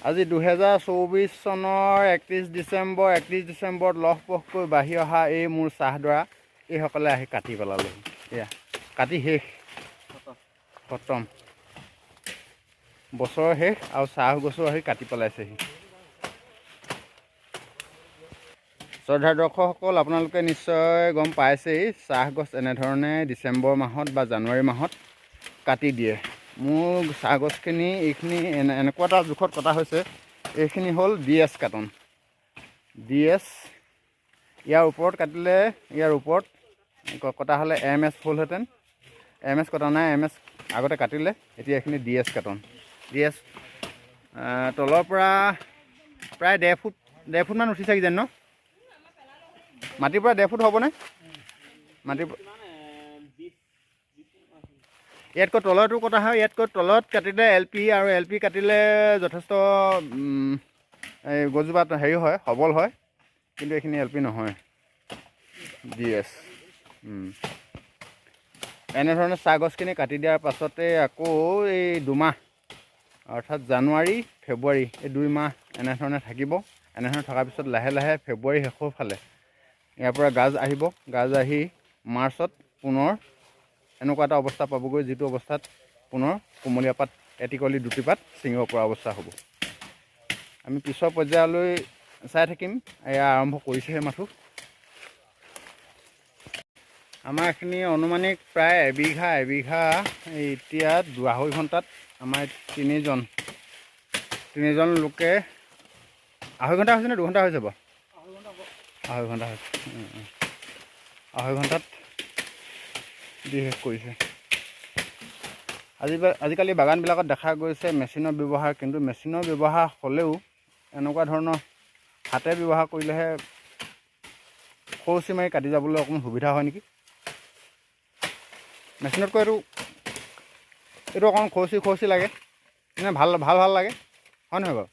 আজি 2024 চনৰ 31 ডিচেম্বৰত লহপহকৈ বাঢ়ি অহা এই মোৰ চাহডৰা এইসকলে আহি কাটি পেলালেহি। এয়া কাটি শেষ, খতম। বছৰ শেষ আৰু চাহ গছো আহি কাটি পেলাইছেহি। শ্ৰদ্ধা দৰ্শকসকল, আপোনালোকে নিশ্চয় গম পাইছেই, চাহ গছ এনেধৰণে ডিচেম্বৰ মাহত বা জানুৱাৰী মাহত কাটি দিয়ে। মোৰ চাহ গছখিনি এইখিনি এনেকুৱা এটা জোখত কটা হৈছে। এইখিনি হ'ল DS কাটন। DS ইয়াৰ ওপৰত কাটিলে, ইয়াৰ ওপৰত কটা হ'লে MS হ'লহেঁতেন। MS কটা নাই, MS আগতে কাটিলে, এতিয়া এইখিনি DS কাটন। DS তলৰ পৰা প্ৰায় 1.5 ফুটমান উঠিছে কিজানি ন? মাটিৰ পৰা 1.5 ফুট হ'বনে? মাটিৰ ইয়াতকৈ তলতো কটা হয়। ইয়াতকৈ তলত কাটিলে LP, আৰু LP কাটিলে যথেষ্ট এই গছজোপাত হেৰি হয়, সবল হয়। কিন্তু এইখিনি LP নহয়, DS। এনেধৰণে চাহ গছখিনি কাটি দিয়াৰ পাছতে আকৌ এই 2 মাহ, অৰ্থাৎ জানুৱাৰী ফেব্ৰুৱাৰী, এই 2 মাহ এনেধৰণে থাকিব। এনেধৰণে থকাৰ পিছত লাহে লাহে ফেব্ৰুৱাৰী শেষৰ ফালে ইয়াৰ পৰা গাজ আহিব। গাজ আহি মাৰ্চত পুনৰ এনেকুৱা এটা অৱস্থা পাবগৈ, যিটো অৱস্থাত পুনৰ কুমলীয়া পাত এটিকলি দুটি পাত ছিঙিব পৰা অৱস্থা হ'ব। আমি পিছৰ পৰ্যায়লৈ চাই থাকিম। এয়া আৰম্ভ কৰিছেহে মাথো। আমাৰ এইখিনি অনুমানিক প্ৰায় এবিঘা এতিয়া 2.5 ঘণ্টাত আমাৰ তিনিজন লোকে 2.5 ঘণ্টা হৈছে নে 2 ঘণ্টা হৈ যাব? 2.5 ঘণ্টা হৈছে। 2.5 ঘণ্টাত দি শেষ কৰিছে। আজিকালি বাগানবিলাকত দেখা গৈছে মেচিনৰ ব্যৱহাৰ, কিন্তু মেচিনৰ ব্যৱহাৰ হ'লেও এনেকুৱা ধৰণৰ হাতে ব্যৱহাৰ কৰিলেহে খৰচি মাৰি কাটি যাবলৈ অকণমান সুবিধা হয় নেকি? মেচিনতকৈ এইটো অকণমান খৰচি লাগে, মানে ভাল লাগে, হয় নহয় বাৰু?